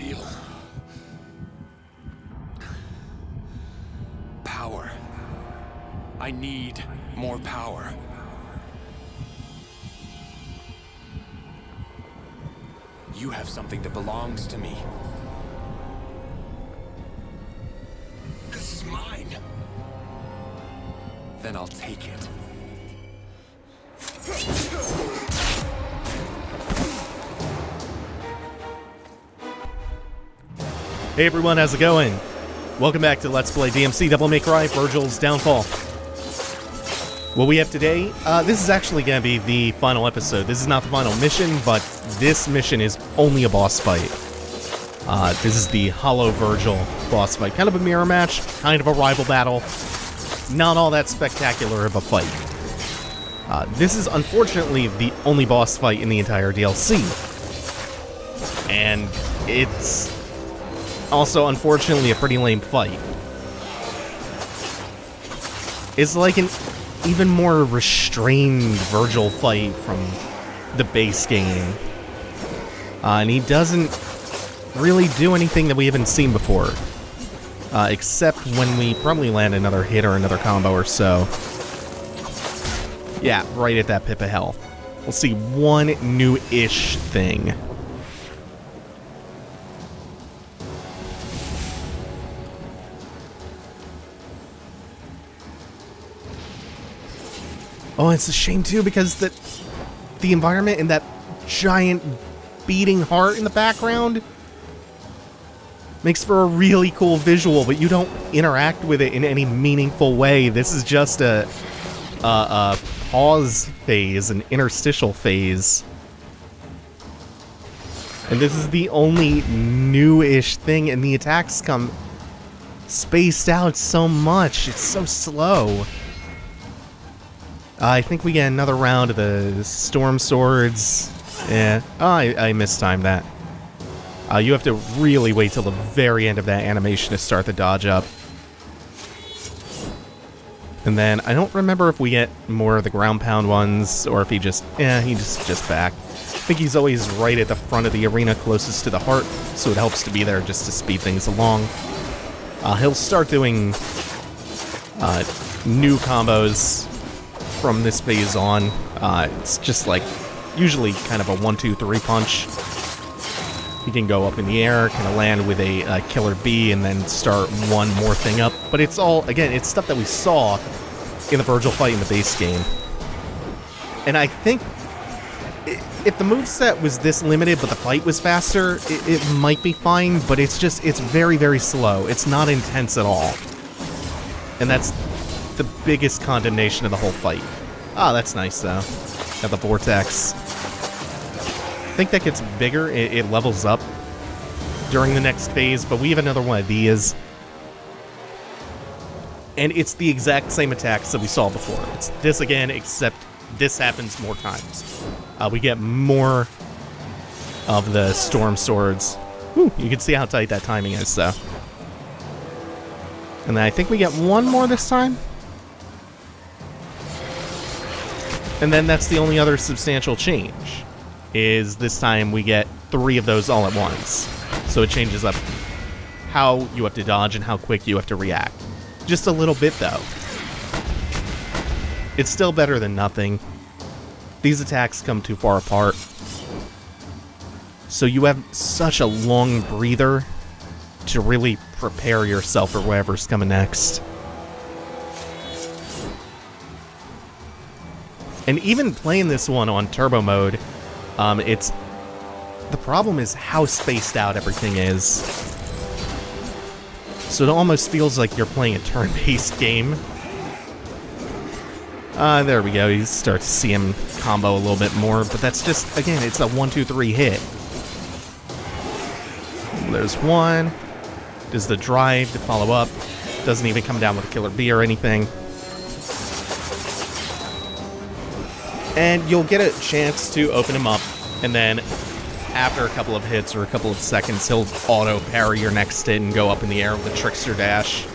feel power. I need more power. You have something that belongs to me. This is mine. Then I'll take it. Hey everyone, how's it going? Welcome back to Let's Play DmC Devil May Cry Virgil's Downfall. What we have today, this is actually going to be the final episode. This is not the final mission, but this mission is only a boss fight. This is the Hollow Virgil boss fight. Kind of a mirror match, kind of a rival battle. Not all that spectacular of a fight. This is unfortunately the only boss fight in the entire DLC. And it's also, unfortunately, a pretty lame fight. It's like an even more restrained Virgil fight from the base game. And he doesn't really do anything that we haven't seen before. Except when we probably land another hit or another combo or so. Yeah, right at that pip of health. We'll see one new-ish thing. Oh, it's a shame too because the environment and that giant beating heart in the background makes for a really cool visual, but you don't interact with it in any meaningful way. This is just a pause phase, an interstitial phase. And this is the only new-ish thing, and the attacks come spaced out so much. It's so slow. I think we get another round of the Storm Swords. Yeah. Oh, I mistimed that. You have to really wait till the very end of that animation to start the dodge up. And then, I don't remember if we get more of the ground pound ones, or if he just... yeah, he's just back. I think he's always right at the front of the arena, closest to the heart, so it helps to be there just to speed things along. He'll start doing new combos from this phase on. It's just like, usually kind of a 1-2-3 punch. He can go up in the air, kind of land with a killer bee, and then start one more thing up. But it's all, again, it's stuff that we saw in the Virgil fight in the base game. And I think if the moveset was this limited, but the fight was faster, it might be fine, but it's just, it's very, very slow. It's not intense at all. And that's the biggest condemnation of the whole fight. Ah, that's nice, though. Got the vortex. I think that gets bigger. It levels up during the next phase, but we have another one of these. And it's the exact same attacks that we saw before. It's this again, except this happens more times. We get more of the Storm Swords. Whew, you can see how tight that timing is, though. And then I think we get one more this time. And then that's the only other substantial change, is this time we get 3 of those all at once. So it changes up how you have to dodge and how quick you have to react. Just a little bit, though. It's still better than nothing. These attacks come too far apart. So you have such a long breather to really prepare yourself for whatever's coming next. And even playing this one on turbo mode, it's... the problem is how spaced out everything is. So it almost feels like you're playing a turn-based game. There we go. You start to see him combo a little bit more, but that's just, again, it's a 1-2-3 hit. There's one. Does the drive to follow up. Doesn't even come down with a killer bee or anything. And you'll get a chance to open him up, and then after a couple of hits or a couple of seconds, he'll auto-parry your next hit and go up in the air with a trickster dash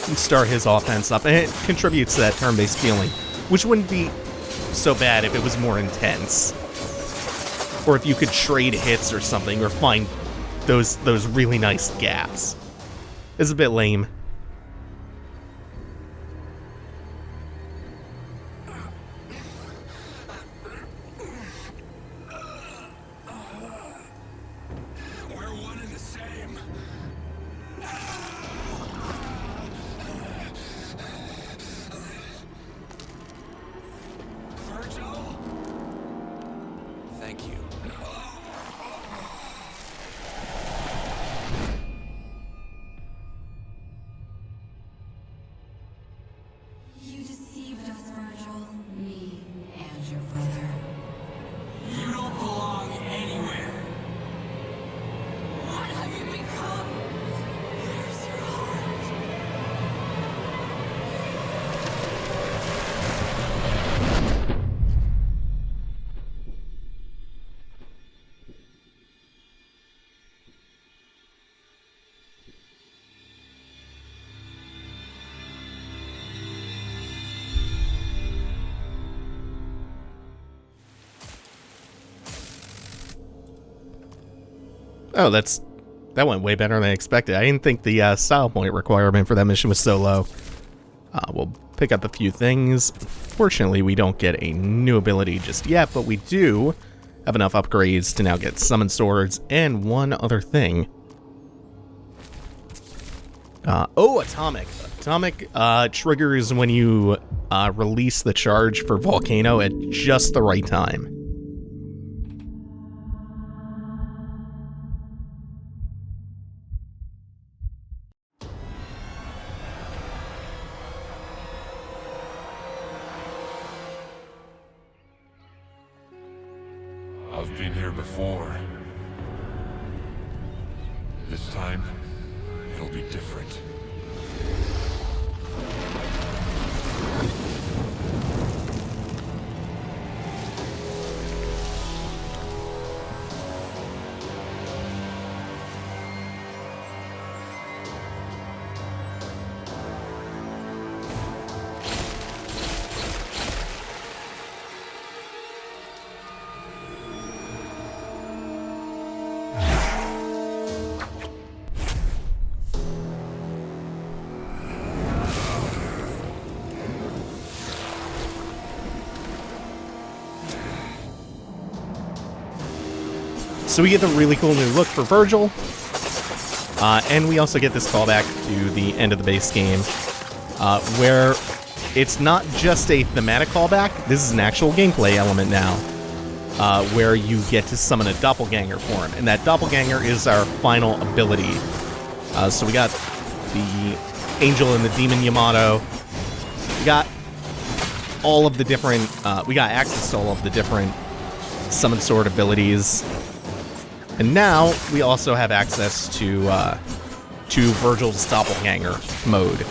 and start his offense up. And it contributes to that turn-based feeling, which wouldn't be so bad if it was more intense. Or if you could trade hits or something, or find those really nice gaps. It's a bit lame. You deceived us, Virgil. Me and your brother. You don't belong anywhere. What have you become? Where's your heart? Oh, that went way better than I expected. I didn't think the style point requirement for that mission was so low. We'll pick up a few things. Fortunately, we don't get a new ability just yet, but we do have enough upgrades to now get summon swords and one other thing. Atomic. Atomic triggers when you release the charge for Volcano at just the right time. I've been here before. This time, it'll be different. So we get the really cool new look for Virgil, and we also get this callback to the end of the base game, where it's not just a thematic callback, this is an actual gameplay element now, where you get to summon a Doppelganger form, and that Doppelganger is our final ability. So we got the Angel and the Demon Yamato, we got all of the different, we got access to all of the different summon sword abilities. And now we also have access to Virgil's Doppelganger mode.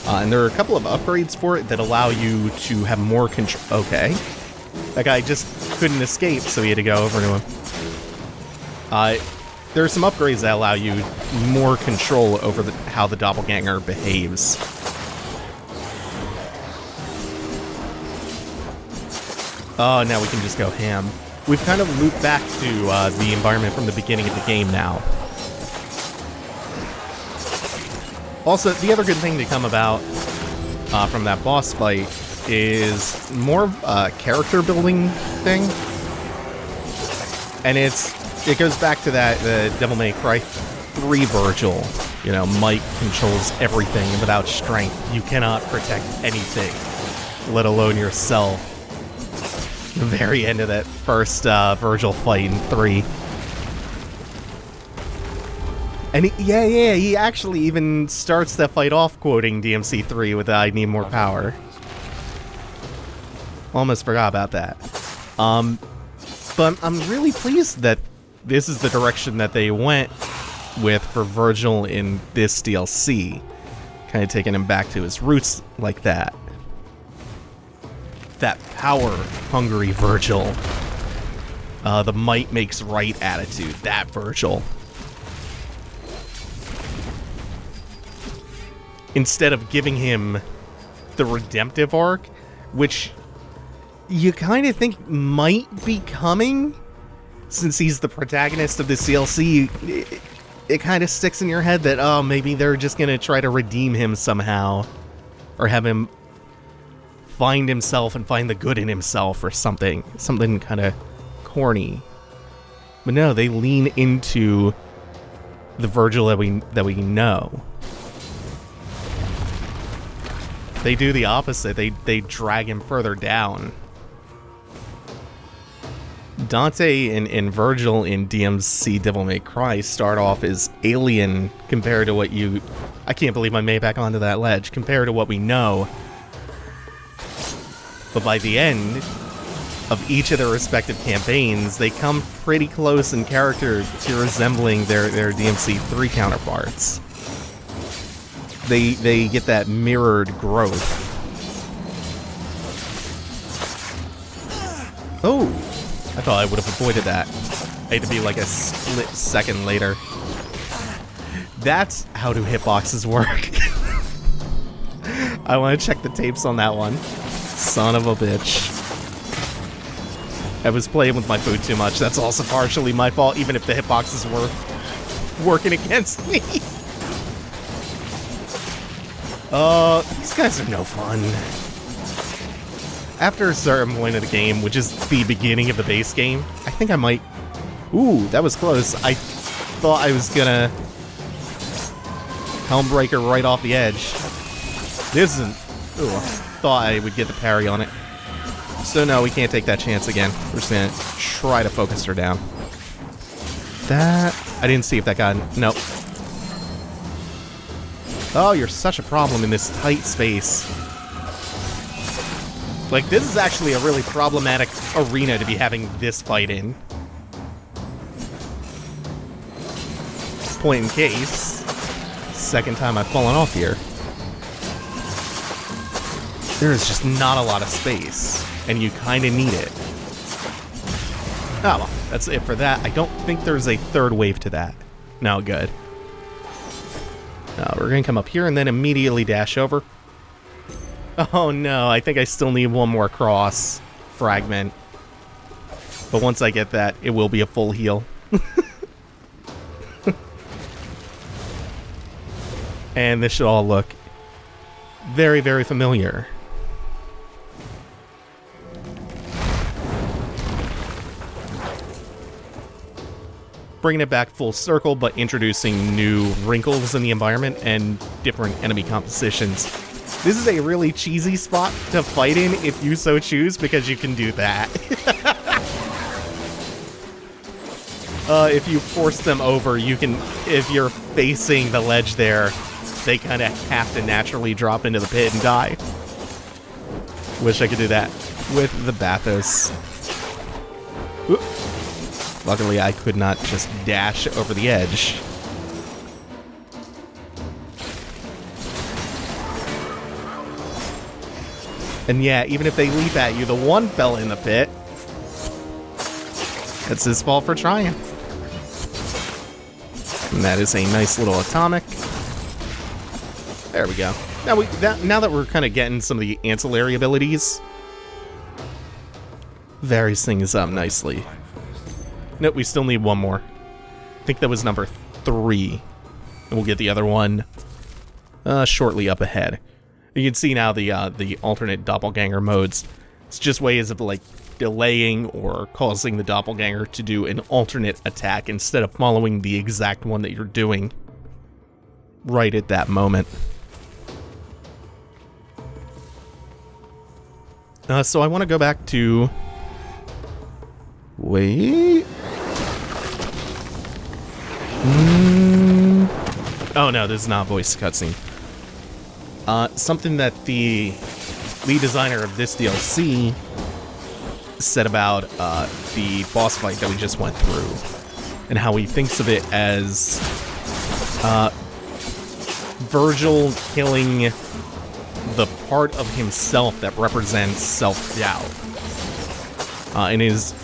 And there are a couple of upgrades for it that allow you to have more control. Okay. That guy just couldn't escape, so he had to go over to him. There are some upgrades that allow you more control over how the Doppelganger behaves. Oh, now we can just go ham. We've kind of looped back to the environment from the beginning of the game now. Also, the other good thing to come about from that boss fight is more of a character building thing. And it goes back to that the Devil May Cry 3 Virgil. You know, might controls everything. Without strength, you cannot protect anything, let alone yourself. The very end of that first Virgil fight in 3. And he actually even starts that fight off quoting DmC 3 with I need more power. Almost forgot about that. But I'm really pleased that this is the direction that they went with for Virgil in this DLC. Kind of taking him back to his roots like that. That power-hungry Virgil. The might makes right attitude. That Virgil. Instead of giving him the redemptive arc, which you kind of think might be coming, since he's the protagonist of this DLC, it kind of sticks in your head that, oh, maybe they're just gonna try to redeem him somehow. Or have him find himself and find the good in himself or something. Something kind of corny. But no, they lean into the Virgil that we know. They do the opposite. They drag him further down. Dante and Virgil in DmC Devil May Cry start off as alien compared to what you... I can't believe I made it back onto that ledge. Compared to what we know. But by the end of each of their respective campaigns, they come pretty close in character to resembling their DmC 3 counterparts. They get that mirrored growth. Oh! I thought I would have avoided that. I had to be like a split second later. That's how do hitboxes work. I want to check the tapes on that one. Son of a bitch. I was playing with my food too much. That's also partially my fault, even if the hitboxes were working against me. These guys are no fun. After a certain point of the game, which is the beginning of the base game, I think I might... Ooh, that was close. I thought I was gonna... Helmbreaker right off the edge. This isn't... Ooh, I thought I would get the parry on it. So no, we can't take that chance again. We're just gonna try to focus her down. That... I didn't see if that got... Nope. Oh, you're such a problem in this tight space. Like, this is actually a really problematic arena to be having this fight in. Point in case. Second time I've fallen off here. There is just not a lot of space, and you kind of need it. Oh, well, that's it for that. I don't think there's a third wave to that. No, good. We're gonna come up here and then immediately dash over. Oh no, I think I still need one more cross fragment. But once I get that, it will be a full heal. And this should all look very, very familiar. Bringing it back full circle, but introducing new wrinkles in the environment and different enemy compositions. This is a really cheesy spot to fight in if you so choose, because you can do that. If you force them over, you can, if you're facing the ledge there, they kind of have to naturally drop into the pit and die. Wish I could do that with the Bathos. Whoop. Luckily, I could not just dash over the edge. And yeah, even if they leap at you, the one fell in the pit. That's his fault for trying. And that is a nice little atomic. There we go. Now that we're kind of getting some of the ancillary abilities, varies things up nicely. Nope, we still need one more. I think that was number 3. And we'll get the other one shortly up ahead. You can see now the alternate Doppelganger modes. It's just ways of like delaying or causing the Doppelganger to do an alternate attack instead of following the exact one that you're doing right at that moment. So I want to go back to... Wait... Oh no, this is not voice cutscene. Something that the lead designer of this DLC said about the boss fight that we just went through, and how he thinks of it as Virgil killing the part of himself that represents self-doubt. And his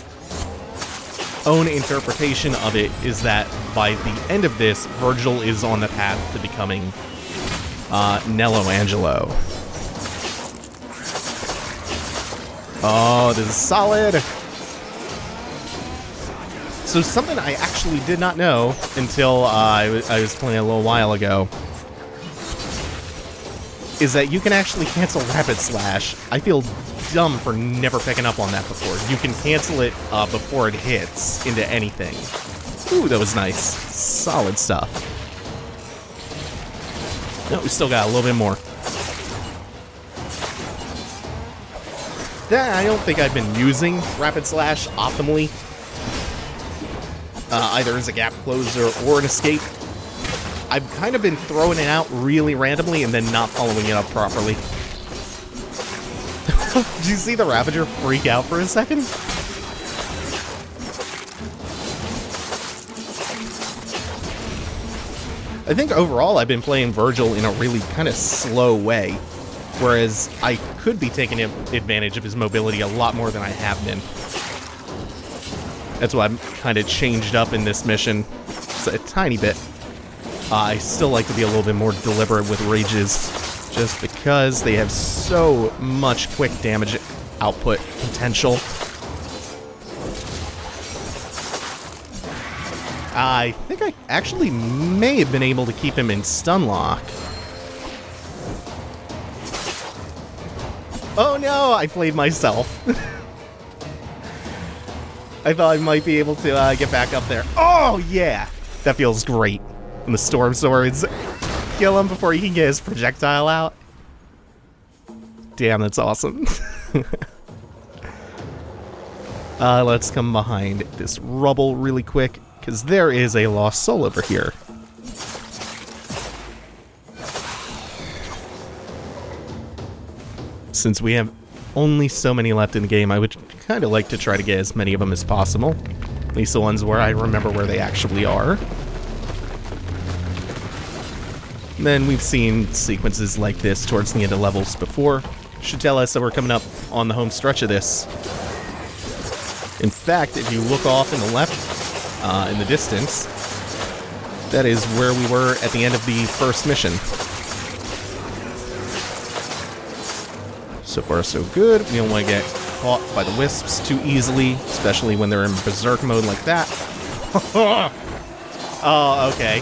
own interpretation of it is that by the end of this, Virgil is on the path to becoming Nello Angelo. Oh, this is solid. So something I actually did not know until I was playing a little while ago is that you can actually cancel Rapid Slash. I feel dumb for never picking up on that before. You can cancel it before it hits into anything. Ooh, that was nice. Solid stuff. No, we still got a little bit more. I don't think I've been using Rapid Slash optimally. Either as a gap closer or an escape. I've kind of been throwing it out really randomly and then not following it up properly. Did you see the Ravager freak out for a second? I think overall I've been playing Virgil in a really kind of slow way, whereas I could be taking advantage of his mobility a lot more than I have been. That's why I'm kind of changed up in this mission just a tiny bit. I still like to be a little bit more deliberate with rages, just because they have so much quick damage output potential. I think I actually may have been able to keep him in stun lock. Oh no, I played myself. I thought I might be able to get back up there. Oh yeah, that feels great. And the Storm Swords kill him before he can get his projectile out. Damn, that's awesome. Let's come behind this rubble really quick, because there is a lost soul over here. Since we have only so many left in the game, I would kind of like to try to get as many of them as possible. At least the ones where I remember where they actually are. Then we've seen sequences like this towards the end of levels before. Should tell us that we're coming up on the home stretch of this. In fact, if you look off in the left, in the distance, that is where we were at the end of the first mission. So far, so good. We don't want to get caught by the wisps too easily, especially when they're in berserk mode like that. Oh, okay.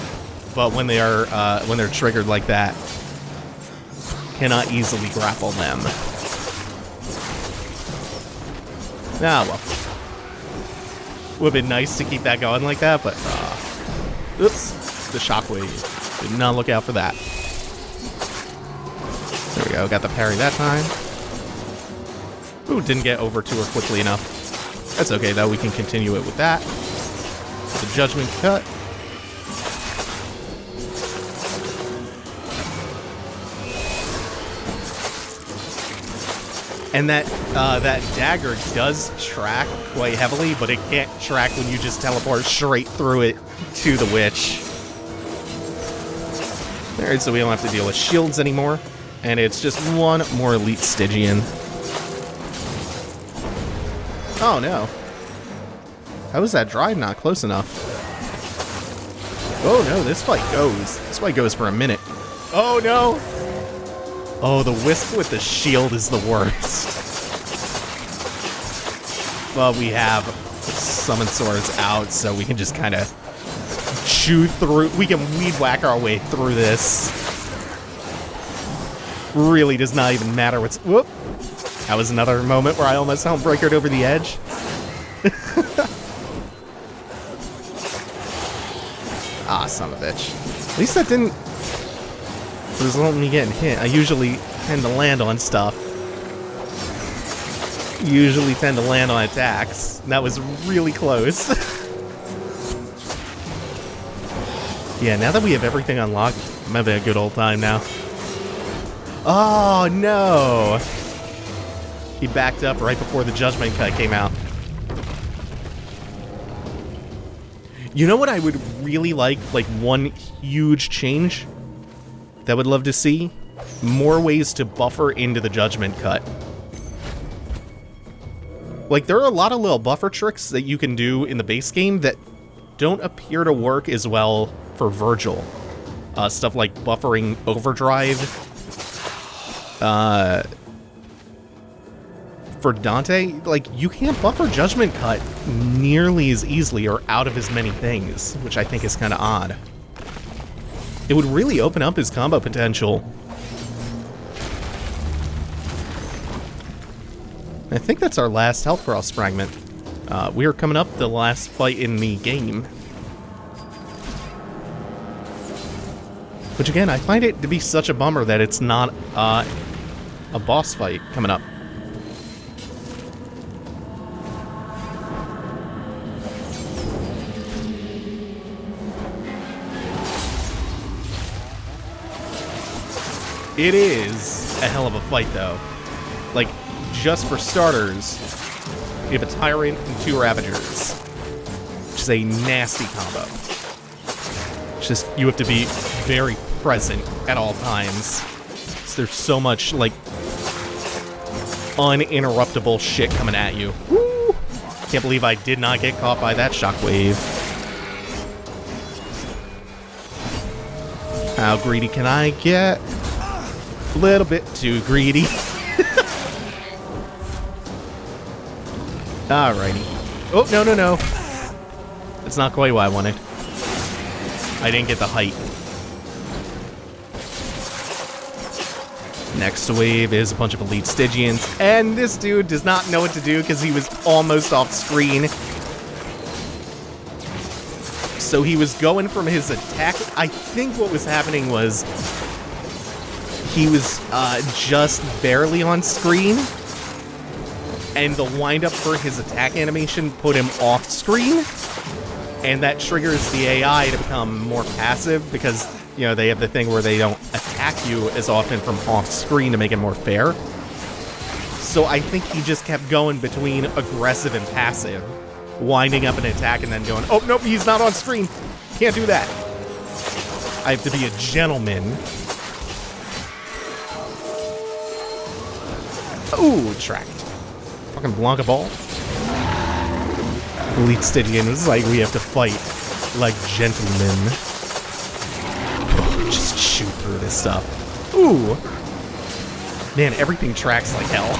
But when they are, when they're triggered like that, cannot easily grapple them. Ah, well. Would have been nice to keep that going like that, but, oops, the shockwave. Did not look out for that. There we go, got the parry that time. Ooh, didn't get over to her quickly enough. That's okay, though, we can continue it with that. The Judgment Cut. And that dagger does track quite heavily, but it can't track when you just teleport straight through it to the witch. Alright, so we don't have to deal with shields anymore. And it's just one more elite Stygian. Oh no. How was that drive not close enough? Oh no, this fight goes. This fight goes for a minute. Oh no! Oh, the wisp with the shield is the worst. But we have summon swords out, so we can just kind of chew through. We can weed whack our way through this. Really does not even matter what's. Whoop! That was another moment where I almost Helmbreakered over the edge. Ah, son of a bitch. At least that didn't result in me getting hit. I usually tend to land on stuff. Usually tend to land on attacks. That was really close. Yeah, now that we have everything unlocked, I'm having a good old time now. Oh, no! He backed up right before the Judgment Cut came out. You know what I would really like one huge change that I would love to see? More ways to buffer into the Judgment Cut. Like, there are a lot of little buffer tricks that you can do in the base game that don't appear to work as well for Virgil. Stuff like buffering overdrive. for Dante, like, you can't buffer Judgment Cut nearly as easily or out of as many things, which I think is kind of odd. It would really open up his combo potential. I think that's our last health cross fragment. We are coming up the last fight in the game. Which again, I find it to be such a bummer that it's not a boss fight coming up. It is a hell of a fight, though. Like, just for starters, you have a Tyrant and 2 Ravagers, which is a nasty combo. It's just, you have to be very present at all times. So there's so much, like, uninterruptible shit coming at you. Woo! Can't believe I did not get caught by that shockwave. How greedy can I get? A little bit too greedy. Alrighty. Oh, no, no, no. It's not quite what I wanted. I didn't get the height. Next wave is a bunch of elite Stygians, and this dude does not know what to do because he was almost off screen. So he was going from his attack. I think what was happening was he was just barely on screen, and the windup for his attack animation put him off screen, and that triggers the AI to become more passive because, you know, they have the thing where they don't attack you as often from off screen to make it more fair. So I think he just kept going between aggressive and passive, winding up an attack and then going, oh, nope, he's not on screen. Can't do that. I have to be a gentleman. Ooh, tracked. Fucking Blanca Ball. Elite Stygian is like we have to fight like gentlemen. Just shoot through this stuff. Ooh. Man, everything tracks like hell.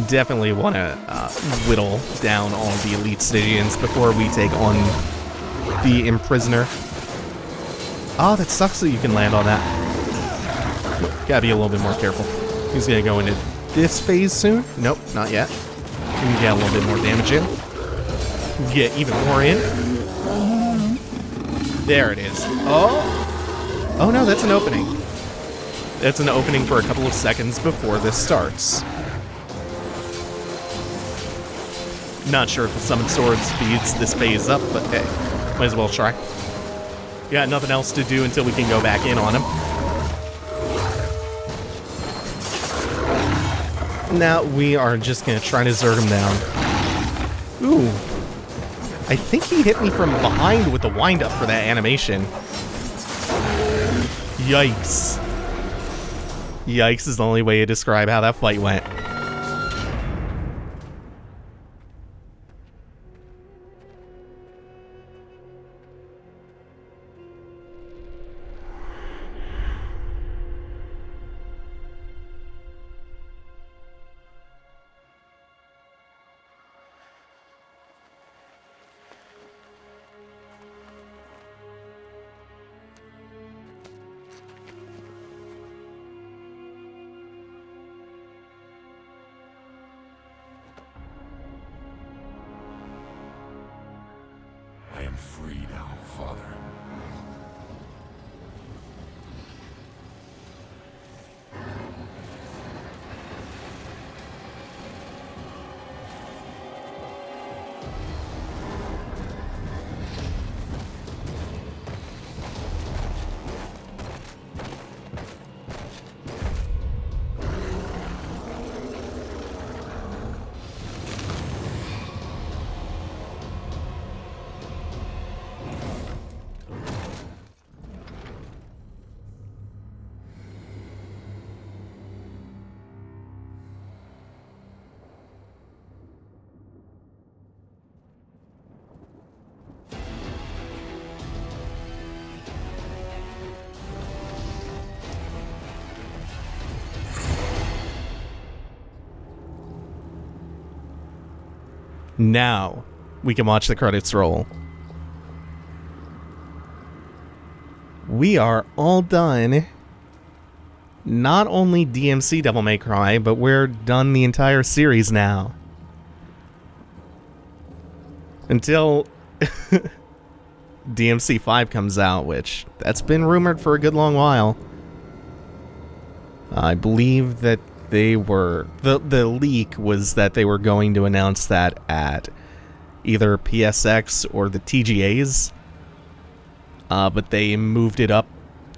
Definitely want to whittle down all the Elite Stygians before we take on the Imprisoner. Oh, that sucks that you can land on that. Gotta be a little bit more careful. He's gonna go into this phase soon. Nope, not yet. We can get a little bit more damage in. Get even more in. There it is. Oh! Oh no, that's an opening. That's an opening for a couple of seconds before this starts. Not sure if the Summon Sword speeds this phase up, but hey, might as well try. Got nothing else to do until we can go back in on him. Now we are just gonna try to zerd him down. Ooh. I think he hit me from behind with the wind-up for that animation. Yikes. Yikes is the only way to describe how that fight went. I am free now, Father. Now, we can watch the credits roll. We are all done. Not only DmC Devil May Cry, but we're done the entire series now. Until DmC 5 comes out, which that's been rumored for a good long while. I believe that they were... The leak was that they were going to announce that at either PSX or the TGAs. But they moved it up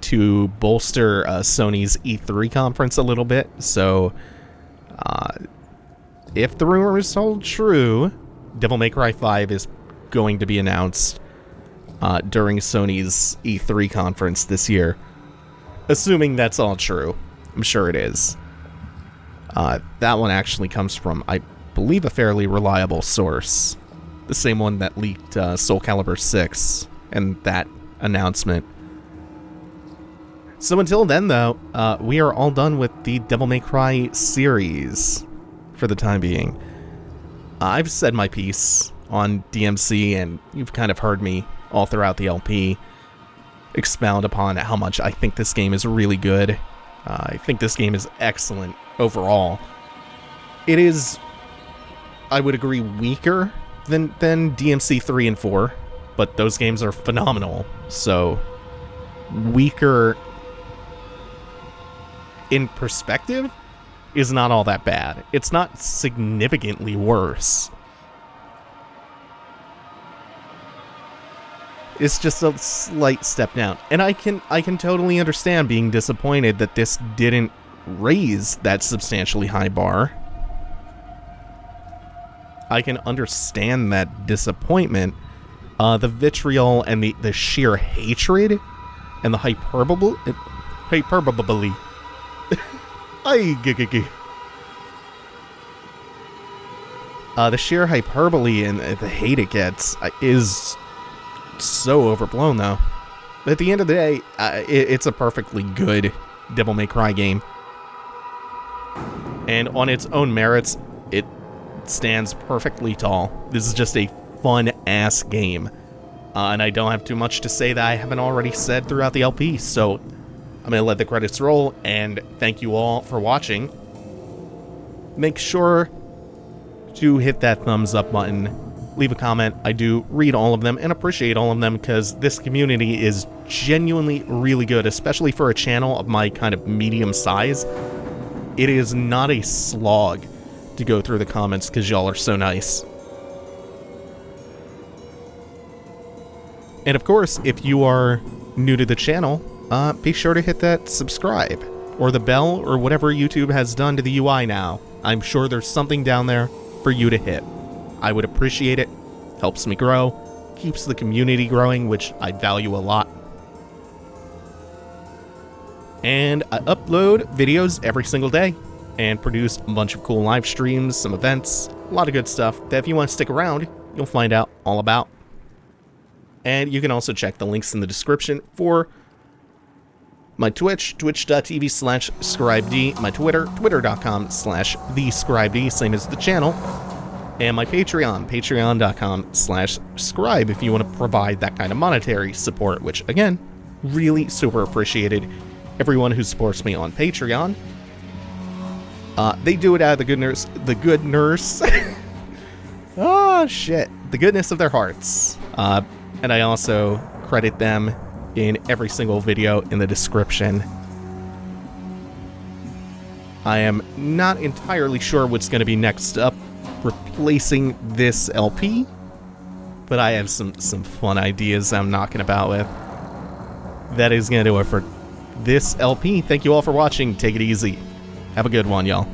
to bolster Sony's E3 conference a little bit. So, if the rumors hold true, Devil May Cry 5 is going to be announced during Sony's E3 conference this year. Assuming that's all true. I'm sure it is. That one actually comes from, I believe, a fairly reliable source. The same one that leaked Soul Calibur 6 and that announcement. So until then, though, we are all done with the Devil May Cry series for the time being. I've said my piece on DmC, and you've kind of heard me all throughout the LP expound upon how much I think this game is really good. I think this game is excellent overall. It is, I would agree, weaker than DmC 3 and 4, but those games are phenomenal. So, weaker in perspective is not all that bad. It's not significantly worse. It's just a slight step down. And I can totally understand being disappointed that this didn't raise that substantially high bar. I can understand that disappointment. The vitriol and the sheer hatred and the hyperbole. The sheer hyperbole and the hate it gets is so overblown, though. At the end of the day, it's a perfectly good Devil May Cry game. And on its own merits, it stands perfectly tall. This is just a fun-ass game. And I don't have too much to say that I haven't already said throughout the LP, so I'm going to let the credits roll, and thank you all for watching. Make sure to hit that thumbs up button. Leave a comment. I do read all of them and appreciate all of them because this community is genuinely really good, especially for a channel of my kind of medium size. It is not a slog to go through the comments because y'all are so nice. And of course, if you are new to the channel, be sure to hit that subscribe or the bell or whatever YouTube has done to the UI now. I'm sure there's something down there for you to hit. I would appreciate it. Helps me grow. Keeps the community growing, which I value a lot. And I upload videos every single day and produce a bunch of cool live streams, some events, a lot of good stuff that if you want to stick around, you'll find out all about. And you can also check the links in the description for my Twitch, twitch.tv/ScribeD, my Twitter, twitter.com/TheScribeD, same as the channel, and my Patreon, patreon.com/Scribe, if you want to provide that kind of monetary support, which, again, really super appreciated. Everyone who supports me on Patreon, they do it out of the goodness, the goodness of their hearts. And I also credit them in every single video in the description. I am not entirely sure what's going to be next up replacing this LP, but I have some fun ideas I'm knocking about with. That is going to do it for this LP. Thank you all for watching. Take it easy. Have a good one, y'all.